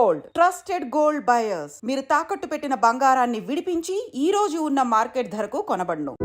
Gold, trusted gold buyers. మీరు తాకట్టు పెట్టిన బంగారాన్ని విడిపించి ఈ రోజు ఉన్న మార్కెట్ ధరకు కొనబడును.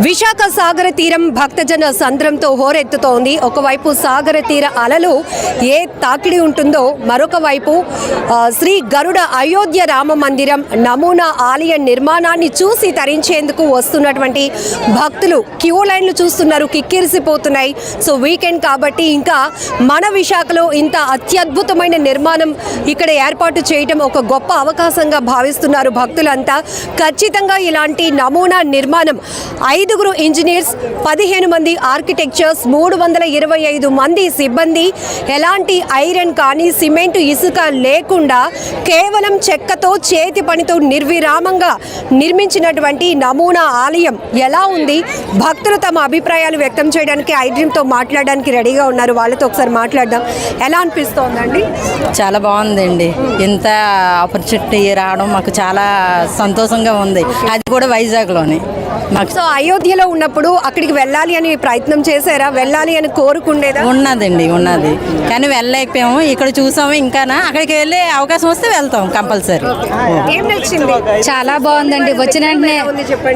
విశాఖ సాగర తీరం భక్తజన సంద్రంతో హోరెత్తుతోంది. ఒకవైపు సాగర తీర అలలు ఏ తాకిడి ఉంటుందో, మరొక వైపు శ్రీ గరుడ అయోధ్య రామ మందిరం నమూనా ఆలయ నిర్మాణాన్ని చూసి తరించేందుకు వస్తున్నటువంటి భక్తులు క్యూ లైన్లు చూస్తున్నారు, కిక్కిరిసిపోతున్నాయి. సో వీకెండ్ కాబట్టి ఇంకా మన విశాఖలో ఇంత అత్యద్భుతమైన నిర్మాణం ఇక్కడ ఏర్పాటు చేయడం ఒక గొప్ప అవకాశంగా భావిస్తున్నారు భక్తులంతా. ఖచ్చితంగా ఇలాంటి నమూనా నిర్మాణం 5 ఇంజనీర్స్, 15 మంది ఆర్కిటెక్చర్స్, 325 మంది సిబ్బంది, ఎలాంటి ఐరన్ కానీ సిమెంట్ ఇసుక లేకుండా కేవలం చెక్కతో చేతి పనితో నిర్విరామంగా నిర్మించినటువంటి నమూనా ఆలయం ఎలా ఉంది? భక్తులు తమ అభిప్రాయాలు వ్యక్తం చేయడానికి ఐడ్రీమ్తో మాట్లాడడానికి రెడీగా ఉన్నారు. వాళ్ళతో ఒకసారి మాట్లాడదాం. ఎలా అనిపిస్తోందండి? చాలా బాగుందండి. ఇంత ఆపర్చునిటీ రావడం మాకు చాలా సంతోషంగా ఉంది. అది కూడా వైజాగ్లోనే. సో అయోధ్యలో ఉన్నప్పుడు అక్కడికి వెళ్ళాలి అని ప్రయత్నం చేశారా? వెళ్ళాలి అని కోరుకుండేదా? ఉన్నదండి, ఉన్నది. కానీ వెళ్ళలేకపోయాము. ఇక్కడ చూసాము. ఇంకా అక్కడికి వెళ్ళే అవకాశం వస్తే వెళ్తాం కంపల్సరీ. ఏం నచ్చింది? చాలా బాగుందండి. వచ్చిన వెంటనే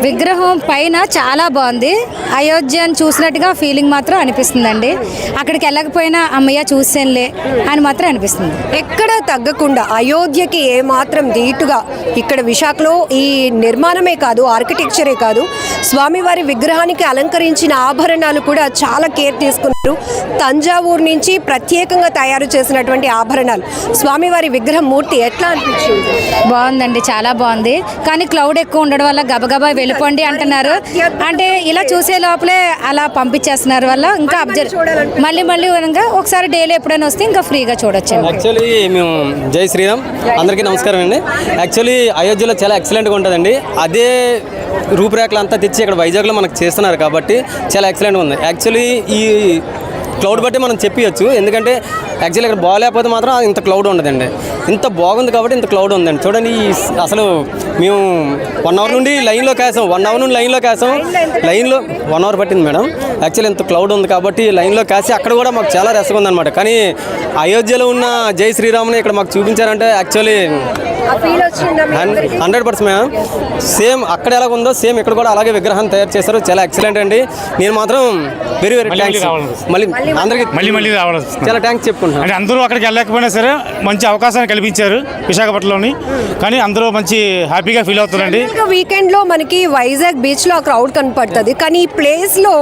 విగ్రహం పైన చాలా బాగుంది. అయోధ్యను చూసినట్టుగా ఫీలింగ్ మాత్రం అనిపిస్తుందండి. అక్కడికి వెళ్ళకపోయినా అమ్మయ్య చూసేనులే అని మాత్రం అనిపిస్తుంది. ఎక్కడ తగ్గకుండా అయోధ్యకి ఏమాత్రం ధీటుగా ఇక్కడ విశాఖలో ఈ నిర్మాణమే కాదు, ఆర్కిటెక్చరే కాదు, స్వామివారి విగ్రహానికి అలంకరించిన ఆభరణాలు కూడా చాలా కేర్ తీసుకున్నారు. తంజావూరు నుంచి ప్రత్యేకంగా తయారు చేసినటువంటి ఆభరణాలు. స్వామివారి విగ్రహం మూర్తి ఎట్లా అనిపించింది? బాగుందండి, చాలా బాగుంది. కానీ క్లౌడ్ ఎక్కువ ఉండడం వల్ల గబగబా వెళ్ళిపోండి అంటున్నారు. అంటే ఇలా చూసే లోపలే అలా పంపించేస్తున్నారు వల్ల ఇంకా మళ్ళీ ఒకసారి డైలీ ఎప్పుడైనా వస్తే ఇంకా ఫ్రీగా చూడొచ్చు. యాక్చువల్లీ మేము జై శ్రీరామ్, అందరికీ నమస్కారం అండి. యాక్చువల్లీ అయోధ్యలో చాలా ఎక్సలెంట్గా ఉంటుందండి. అదే రూపురేఖలు అంతా తెచ్చి ఇక్కడ వైజాగ్లో మనకు చేస్తున్నారు కాబట్టి చాలా ఎక్సలెంట్గా ఉంది. యాక్చువల్లీ ఈ క్లౌడ్ బట్టి మనం చెప్పవచ్చు. ఎందుకంటే యాక్చువల్లీ ఇక్కడ బాగాలేకపోతే మాత్రం ఇంత క్లౌడ్ ఉండదండి. ఇంత బాగుంది కాబట్టి ఇంత క్లౌడ్ ఉందండి. చూడండి, అసలు మేము 1 అవర్ నుండి లైన్లో కాసాం. 1 అవర్ నుండి లైన్లో 1 అవర్ పట్టింది మేడం. యాక్చువల్లీ ఇంత క్లౌడ్ ఉంది కాబట్టి లైన్లో కాసి అక్కడ కూడా మాకు చాలా రసగా ఉందన్నమాట. కానీ అయోధ్యలో ఉన్న జై శ్రీరామ్ని ఇక్కడ మాకు చూపించారంటే యాక్చువల్లీ 100% మేడం. సేమ్ అక్కడ ఎలా ఉందో సేమ్ ఇక్కడ కూడా అలాగే విగ్రహం తయారు చేశారు. చాలా ఎక్సలెంట్ అండి. నేను మాత్రం వెరీ థ్యాంక్స్. మళ్ళీ అందరికీ మళ్ళీ రావాలి. చాలా థ్యాంక్స్ చెప్పుకుంటున్నాను. అంటే అందరూ అక్కడికి వెళ్ళకపోయినా సరే మంచి అవకాశాన్ని కల్పించారు విశాఖపట్నంలోని. కానీ అందరూ మంచి హ్యాపీగా ఫీల్ అవుతారండి. వీకెండ్ లో మనకి వైజాగ్ బీచ్ లో క్రౌడ్ కనపడుతుంది, కానీ ఈ ప్లేస్ లో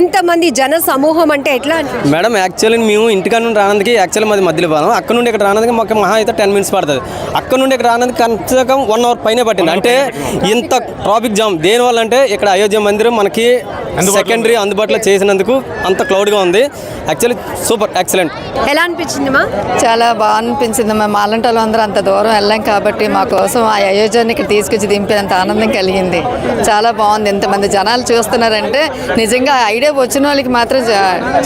ఇంతమంది జన సమూహం అంటే ఎట్లా మేడం? యాక్చువల్లీ మేము ఇంటికాడ నుండి రానందుకు యాక్చువల్లీ మాది మధ్యలో పోదాం. అక్కడ నుండి ఇక్కడ రానందుకు మాకు మహా అయితే 10 minutes పడుతుంది. అక్కడ నుండి ఇక్కడ రానందుకు కనీసం 1 అవర్ పైనే పట్టింది. అంటే ఇంత ట్రాఫిక్ జామ్ దేనివల్ల అంటే ఇక్కడ అయోధ్య మందిరం మనకి సెకండరీ అందుబాటులో చేసినందుకు అంత క్లౌడ్గా ఉంది. Actually super excellent. ఎలా అనిపించింది? చాలా బాగా అనిపించింది. మేము అలాంటి అందరూ అంత దూరం వెళ్ళాం కాబట్టి మా కోసం ఆ అయోధ్యని ఇక్కడ తీసుకొచ్చి దింపినంత ఆనందం కలిగింది. చాలా బాగుంది. ఇంతమంది జనాలు చూస్తున్నారంటే నిజంగా ఐడియా వచ్చిన వాళ్ళకి మాత్రం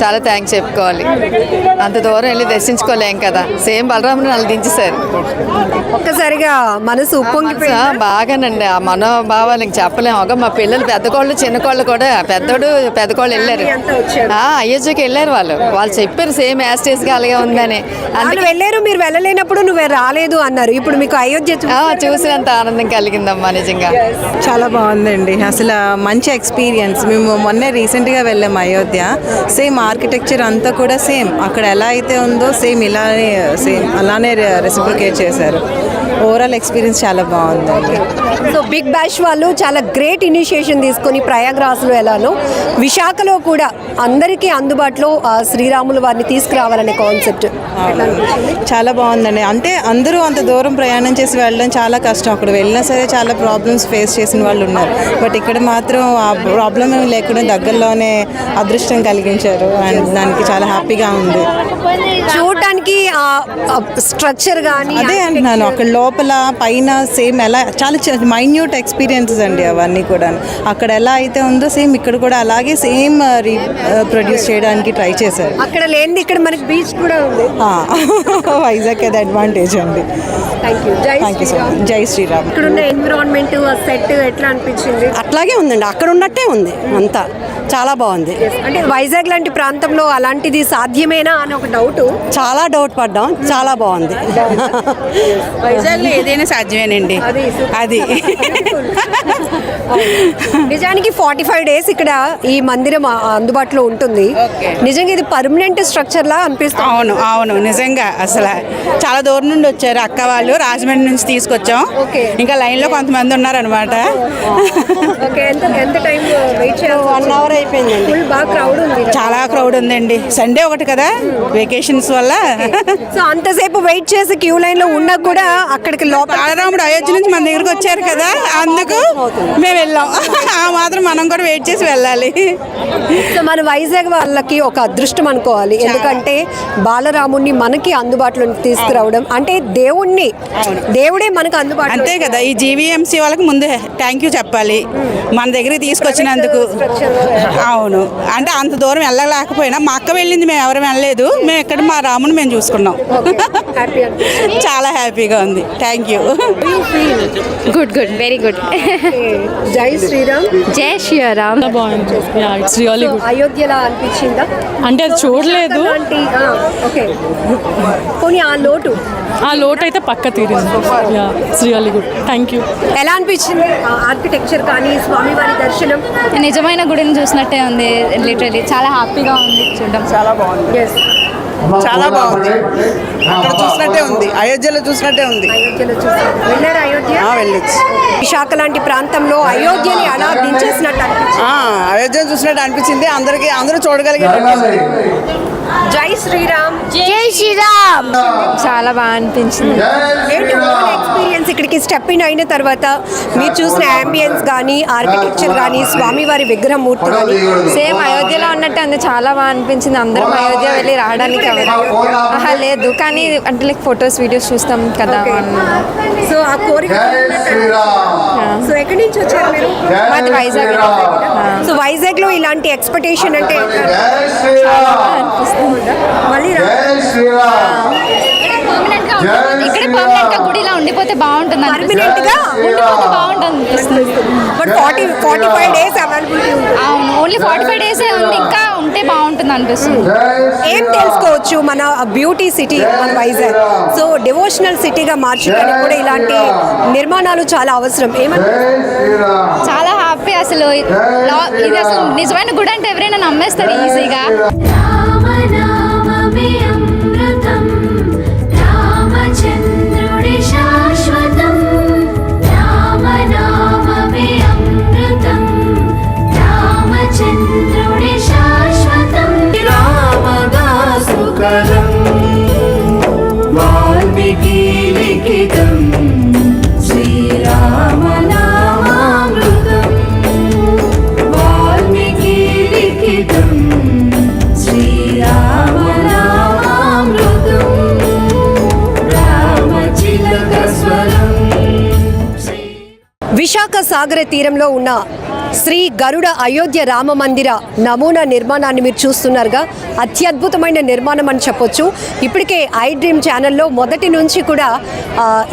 చాలా థ్యాంక్స్ చెప్పుకోవాలి. అంత దూరం వెళ్ళి దర్శించుకోలేం కదా. సేమ్ బలరాముని వాళ్ళు దించేశారు. ఒక్కసారిగా మనసు ఉప్పొంగిపోయి బాగానండి. ఆ మనోభావాలు ఇంక చెప్పలేము. ఒక మా పిల్లలు పెద్దకోళ్ళు చిన్నకోళ్ళు కూడా పెద్దకోళ్ళు వెళ్ళారు. అయోధ్యకి వెళ్ళారు. వాళ్ళు చెప్పారు సేమ్ యాస్టేజ్ గా అలాగే ఉందని. అందుకు వెళ్ళారు. మీరు వెళ్ళలేనప్పుడు నువ్వు రాలేదు అన్నారు. ఇప్పుడు మీకు అయోధ్య చూసినంత ఆనందం కలిగిందమ్మా. నిజంగా చాలా బాగుందండి. అసలు మంచి ఎక్స్పీరియన్స్. మేము మొన్నే రీసెంట్గా వెళ్ళాం అయోధ్య. సేమ్ ఆర్కిటెక్చర్ అంతా కూడా సేమ్ అక్కడ ఎలా అయితే ఉందో సేమ్ అలానే రెసిప్లికేట్ చేశారు. ఓవరాల్ ఎక్స్పీరియన్స్ చాలా బాగుందండి. సో బిగ్ బ్యాష్ వాళ్ళు చాలా గ్రేట్ ఇనిషియేషన్ తీసుకొని ప్రయాగ్రాజ్లో ఎలానో ప్రాంతంలో విశాఖలో కూడా అందరికీ అందుబాటులో శ్రీరాములు వారిని తీసుకురావాలనే కాన్సెప్ట్ చాలా బాగుందండి. అంటే అందరూ అంత దూరం ప్రయాణం చేసి వెళ్ళడం చాలా కష్టం. అక్కడ వెళ్ళినా సరే చాలా ప్రాబ్లమ్స్ ఫేస్ చేసిన వాళ్ళు ఉన్నారు. బట్ ఇక్కడ మాత్రం ఆ ప్రాబ్లం ఏమి లేకుండా దగ్గరలోనే అదృష్టం కలిగించారు. అండ్ దానికి చాలా హ్యాపీగా ఉంది. చూడటానికి స్ట్రక్చర్ కానీ అదే అంటున్నాను, అక్కడ లోపల పైన సేమ్ ఎలా చాలా మైన్యూట్ ఎక్స్పీరియన్సెస్ అండి అవన్నీ కూడా. అక్కడ ఎలా అయితే ఉందో సేమ్ ఇక్కడ కూడా అలాగే సేమ్ ప్రొడ్యూస్ చేయడానికి ట్రై చేశారు. అక్కడ లేనిది ఇక్కడ మనకి బీచ్ కూడా ఉంది. వైజాగ్ అది అడ్వాంటేజ్ అండి. Thank you. Thank you so much. జై శ్రీరామ్. ఇక్కడ ఉన్న ఎన్విరాన్మెంట్ సెట్ ఎట్లా అనిపించింది? అట్లాగే ఉందండి, అక్కడ ఉన్నట్టే ఉంది అంతా, చాలా బాగుంది. అంటే వైజాగ్ లాంటి ప్రాంతంలో అలాంటిది సాధ్యమేనా అని ఒక డౌట్. చాలా డౌట్ పడ్డాం, చాలా బాగుంది. వైజాగ్లో ఏదైనా సాధ్యమేనండి. అది నిజానికి 45 days ఇక్కడ ఈ మందిరం అందుబాటులో ఉంటుంది. నిజంగా ఇది పర్మనెంట్ స్ట్రక్చర్ లా అనిపిస్తుంది. అవును అవును, నిజంగా అసలు చాలా దూరం నుండి వచ్చారు అక్క వాళ్ళు, రాజమండ్రి నుంచి తీసుకొచ్చాం. ఇంకా లైన్లో కొంతమంది ఉన్నారనమాట. ఎంత టైం వెయిట్ చేయాలి? 1 hour అయిపోయిందండి. బాగా క్రౌడ్ ఉంది. చాలా క్రౌడ్ ఉందండి, సండే ఒకటి కదా, వెకేషన్స్ వల్ల. సో అంతసేపు వెయిట్ చేసి క్యూ లైన్ లో ఉన్నా కూడా అక్కడికి లోపల బాలరాముడు అయోధ్య నుంచి మన దగ్గరకు వచ్చారు కదా, అందుకు మేము వెళ్ళాం. ఆ మాత్రం మనం కూడా వెయిట్ చేసి వెళ్ళాలి. సో మన వైజాగ్ వాళ్ళకి ఒక అదృష్టం అనుకోవాలి. ఎందుకంటే బాలరాముడిని మనకి అందుబాటులోకి తీసుకురావడం అంటే దేవుడే మనకు అందుబాటులో. అంతే కదా, ఈ జీవీఎంసీ వాళ్ళకి ముందు థ్యాంక్ యూ చెప్పాలి మన దగ్గరికి తీసుకొచ్చినందుకు. అవును, అంటే అంత దూరం వెళ్ళలేకపోయినా మా అక్క వెళ్ళింది, మేము ఎవరు వెళ్ళలేదు. మేము ఇక్కడ మా రాముని మేము చూసుకున్నాం. చాలా హ్యాపీగా ఉంది. Thank you. Good good, very good. జై శ్రీరామ్. జై శ్రీరామ్. అయోధ్యలా అనిపించిందా? అంటే అది చూడలేదు, ఓకే. పోనీ ఆ లోటు అయితే పక్క తీరింది. Really good, thank you. ఎలా అనిపించింది? ఆర్కిటెక్చర్ కానీ స్వామివారి దర్శనం నిజమైన గుడిని చూసినట్టే ఉంది. లిటరలీ చాలా హ్యాపీగా ఉంది చూడడం. చాలా బాగుంది. చాలా బాగుంది. అక్కడ చూసినట్టే ఉంది, అయోధ్యలో చూసినట్టే ఉంది. వెళ్ళారు అయోధ్య? వెళ్ళొచ్చు. విశాఖ లాంటి ప్రాంతంలో అయోధ్యని అలా దించేసినట్టు అనిపించింది. అయోధ్యను చూసినట్టు అనిపించింది. అందరూ చూడగలిగారు. జై శ్రీరామ్. జై శ్రీరామ్. చాలా బాగా అనిపించింది. ఎక్స్పీరియన్స్ ఇక్కడికి స్టెప్ ఇన్ అయిన తర్వాత మీరు చూసిన అంబియన్స్ కానీ ఆర్కిటెక్చర్ కానీ స్వామివారి విగ్రహ మూర్తి కానీ సేమ్ అయోధ్యలో ఉన్నట్టు అంది. చాలా బాగా అనిపించింది. అందరం అయోధ్య వెళ్ళి రావడానికి లేదు, కానీ అంటే లైక్ ఫొటోస్ వీడియోస్ చూస్తాం కదా. సో ఆ కోరిక. సో ఎక్కడి నుంచి వచ్చారు మీరు? మాది వైజాగ్. సో వైజాగ్ లో ఇలాంటి ఎక్స్పెక్టేషన్ అంటే మళ్ళీ ఇక్కడ పర్మనెంట్ గా గుడిలా ఉండిపోతే బాగుంటుంది. పర్మనెంట్ గా ఉండిపోతే బాగుంటుంది. బట్ 45 days అవైలబిలిటీ ఉంది. అవును, ఓన్లీ 45 days ఉంది. ఇంకా ఉంటే బాగుంటుంది అనిపిస్తుంది. ఏం తెలుసుకోవచ్చు మన బ్యూటీ సిటీ మన వైజాగ్. సో డివోషనల్ సిటీగా మార్చడానికి కూడా ఇలాంటి నిర్మాణాలు చాలా అవసరం. చాలా హ్యాపీ అసలు. ఇది అసలు నిజమైన గుడి అంటే ఎవరైనా నమ్మేస్తారు ఈజీగా. రామచంద్రుడి శాశ్వతం, రామనామమే అమృతం, రామచంద్రుడి శాశ్వతం. రామదాసుకరం వాల్మీకి లిఖితం, శ్రీరామనామామృతం, వాల్మీకి లిఖితం, శ్రీరామనామామృతం, రామచిలక స్వరం. విశాఖ సాగర తీరంలో ఉన్న శ్రీ గరుడ అయోధ్య రామ మందిర నమూనా నిర్మాణాన్ని మీరు చూస్తున్నారుగా. అత్యద్భుతమైన నిర్మాణం అని చెప్పొచ్చు. ఇప్పటికే ఐ డ్రీమ్ ఛానల్లో మొదటి నుంచి కూడా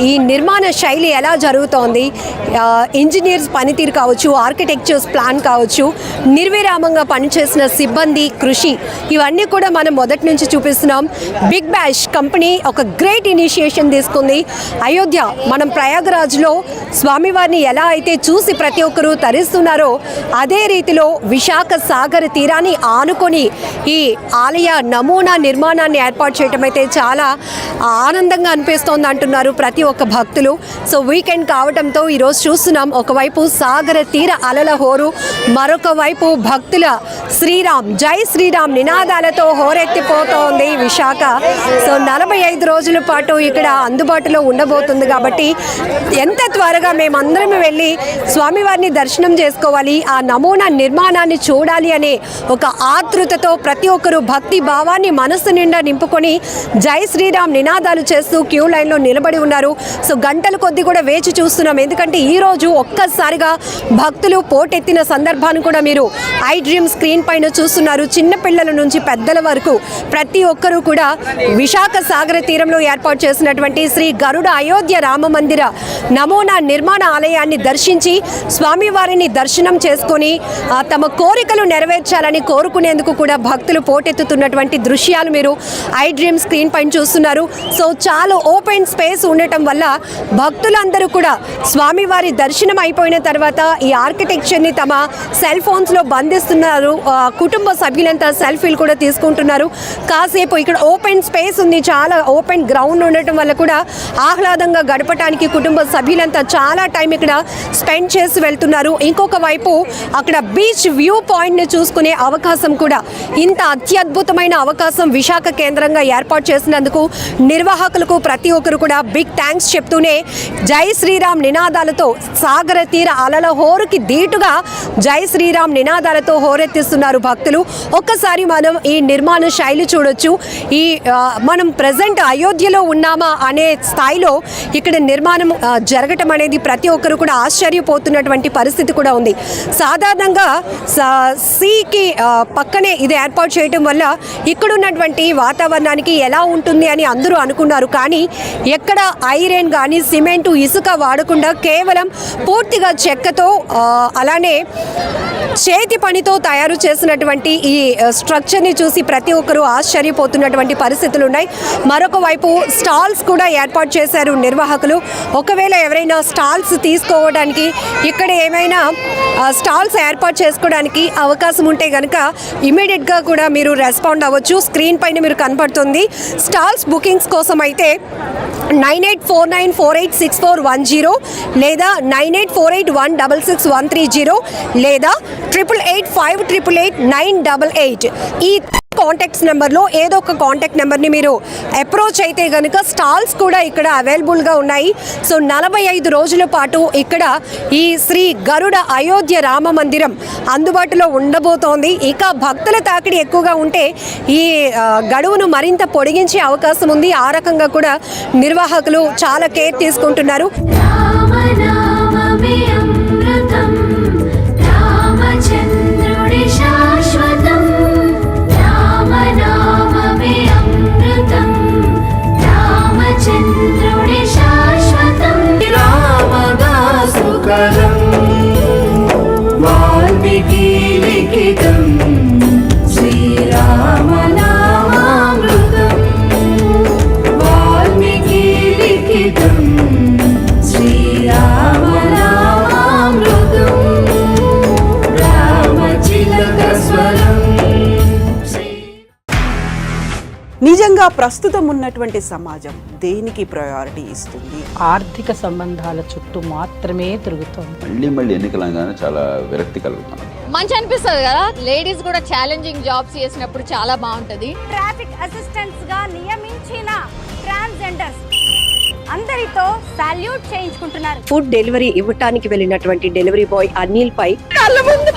ఈ నిర్మాణ శైలి ఎలా జరుగుతోంది, ఇంజనీర్స్ పనితీరు కావచ్చు, ఆర్కిటెక్చర్స్ ప్లాన్ కావచ్చు, నిర్విరామంగా పనిచేసిన సిబ్బంది కృషి, ఇవన్నీ కూడా మనం మొదటి నుంచి చూపిస్తున్నాం. బిగ్ బ్యాష్ కంపెనీ ఒక గ్రేట్ ఇనిషియేషన్ తీసుకుంది. అయోధ్య మనం ప్రయాగరాజ్లో స్వామివారిని ఎలా అయితే చూసి ప్రతి ఒక్కరూ తరిస్తున్నారో చేశారో అదే రీతిలో విశాఖ సాగర్ తీరాన్ని ఆనుకొని ఈ ఆలయ నమూనా నిర్మాణాన్ని ఏర్పాటు చేయడం అయితే చాలా ఆనందంగా అనిపిస్తోంది అంటున్నారు ప్రతి ఒక్క భక్తులు. సో వీకెండ్ కావడంతో ఈరోజు చూస్తున్నాం, ఒకవైపు సాగర తీర అలల హోరు, మరొక వైపు భక్తుల శ్రీరామ్ జై శ్రీరామ్ నినాదాలతో హోరెత్తిపోతోంది విశాఖ. సో 45 రోజుల పాటు ఇక్కడ అందుబాటులో ఉండబోతుంది కాబట్టి ఎంత త్వరగా మేమందరం వెళ్ళి స్వామివారిని దర్శనం చేసుకోవాలి, ఆ నమూనా నిర్మాణాన్ని చూడాలి అనే ఒక ఆతృతతో ప్రతి ఒక్కరూ భక్తి భావాన్ని మనస్సు నిండా నింపుకొని జై శ్రీరామ్ నినాదాలు చేస్తూ క్యూ లైన్లో నిలబడి ఉన్నారు. సో గంటల కొద్దీ కూడా వేచి చూస్తున్నాం, ఎందుకంటే ఈరోజు ఒక్కసారిగా భక్తులు పోటెత్తిన సందర్భాన్ని కూడా మీరు ఐ డ్రీమ్ స్క్రీన్ పైన చూస్తున్నారు. చిన్న పిల్లల నుంచి పెద్దల వరకు ప్రతి ఒక్కరూ కూడా విశాఖ సాగర తీరంలో ఏర్పాటు చేసినటువంటి శ్రీ గరుడ అయోధ్య రామ మందిర నమూనా నిర్మాణ ఆలయాన్ని దర్శించి స్వామివారిని దర్శనం చేసుకొని తమ కోరికలు నెరవేర్చాలని కోరుకునేందుకు కూడా భక్తులు పోటెత్తుతున్నటువంటి దృశ్యాలు మీరు ఐ డ్రీమ్ స్క్రీన్ పైన చూస్తున్నారు. సో చాలా ఓపెన్ స్పేస్ ఉండటం వల్ల భక్తులందరూ కూడా స్వామివారి దర్శనం అయిపోయిన తర్వాత ఈ ఆర్కిటెక్చర్ని తమ సెల్ ఫోన్స్లో బంధిస్తున్నారు. కుటుంబ సభ్యులంతా సెల్ఫీలు కూడా తీసుకుంటున్నారు. కాసేపు ఇక్కడ ఓపెన్ స్పేస్ ఉంది, చాలా ఓపెన్ గ్రౌండ్ ఉండటం వల్ల కూడా ఆహ్లాదంగా గడపడానికి కుటుంబ సభ్యులంతా చాలా టైం ఇక్కడ స్పెండ్ చేసి వెళ్తున్నారు. ఇంకొక వైపు అక్కడ బీచ్ వ్యూ పాయింట్ని చూసుకునే అవకాశం కూడా, ఇంత అత్యద్భుతమైన అవకాశం విశాఖ కేంద్రంగా ఏర్పాటు చేసినందుకు నిర్వాహకులకు ప్రతి ఒక్కరు కూడా బిగ్ థ్యాంక్స్ చెప్తూనే జై శ్రీరామ్ నినాదాలతో సాగర తీర అలల హోరుకి ధీటుగా జై శ్రీరామ్ నినాదాలతో హోరెత్తిస్తున్నారు భక్తులు. ఒక్కసారి మనం ఈ నిర్మాణ శైలి చూడొచ్చు. ఈ మనం ప్రజెంట్ అయోధ్యలో ఉన్నామా అనే స్థాయిలో ఇక్కడ నిర్మాణం జరగటం అనేది ప్రతి ఒక్కరు కూడా ఆశ్చర్యపోతున్నటువంటి పరిస్థితి కూడా ఉంది. సాధారణంగా సీకి పక్కనే ఇది ఏర్పాటు చేయటం వల్ల ఇక్కడ ఉన్నటువంటి వాతావరణానికి ఎలా ఉంటుంది అని అందరూ అనుకున్నారు. కానీ ఎక్కడ ఐరన్ కానీ సిమెంటు ఇసుక వాడకుండా కేవలం పూర్తిగా చెక్కతో అలానే చేతి పనితో తయారు చేసినటువంటి ఈ స్ట్రక్చర్ని చూసి ప్రతి ఒక్కరూ ఆశ్చర్యపోతున్నటువంటి పరిస్థితులు ఉన్నాయి. మరొక వైపు స్టాల్స్ కూడా ఏర్పాటు చేశారు నిర్వాహకులు. ఒకవేళ ఎవరైనా స్టాల్స్ తీసుకోవడానికి, ఇక్కడ ఏమైనా స్టాల్స్ ఏర్పాటు చేసుకోవడానికి అవకాశం ఉంటే కనుక ఇమీడియట్గా కూడా మీరు రెస్పాండ్ అవ్వచ్చు. స్క్రీన్ పైన మీరు కనపడుతుంది. స్టాల్స్ బుకింగ్స్ కోసం అయితే 9849486410 లేదా 9848166130 లేదా 8885888988 ఈ కాంటాక్ట్స్ నెంబర్లో ఏదో ఒక కాంటాక్ట్ నెంబర్ని మీరు అప్రోచ్ అయితే కనుక స్టాల్స్ కూడా ఇక్కడ అవైలబుల్గా ఉన్నాయి. సో 45 రోజుల పాటు ఇక్కడ ఈ శ్రీ గరుడ అయోధ్య రామ మందిరం అందుబాటులో ఉండబోతోంది. ఇక భక్తుల తాకిడి ఎక్కువగా ఉంటే ఈ గడువును మరింత పొడిగించే అవకాశం ఉంది. ఆ రకంగా కూడా నిర్వాహకులు చాలా కేర్ తీసుకుంటున్నారు. రామనామమే అమృతం, రామచంద్రుడి శాశ్వతం. రామనామమే అమృతం, రామచంద్రుడి శాశ్వతం. రామదాసుకరం వాల్మీకి లిఖితం, శ్రీరామనామామృతం వాల్మీకి లిఖితం, శ్రీరామనామామృతం రామచిలక స్వరం. నిజంగా ప్రస్తుతం ఉన్నటువంటి సమాజం దేనికి ప్రయారిటీ ఇస్తుంది? ఆర్థిక సంబంధాల చుట్టూ మాత్రమే తిరుగుతోంది. మళ్ళీ ఎన్నికలంగానే చాలా విరక్తి కలుగుతున్నాం. మంచి అనిపిస్తుంది కదా, లేడీస్ కూడా ఛాలెంజింగ్ జాబ్స్ చేసినప్పుడు చాలా బాగుంటది. ట్రాఫిక్ అసిస్టెంట్స్ గా నియమించిన ట్రాన్స్జెండర్స్ అందరితో సాల్యూట్ చేయించుకుంటున్నారు. ఫుడ్ డెలివరీ ఇవ్వటానికి వెళ్ళినటువంటి డెలివరీ బాయ్ అనిల్ పై కళ్ళ ముందు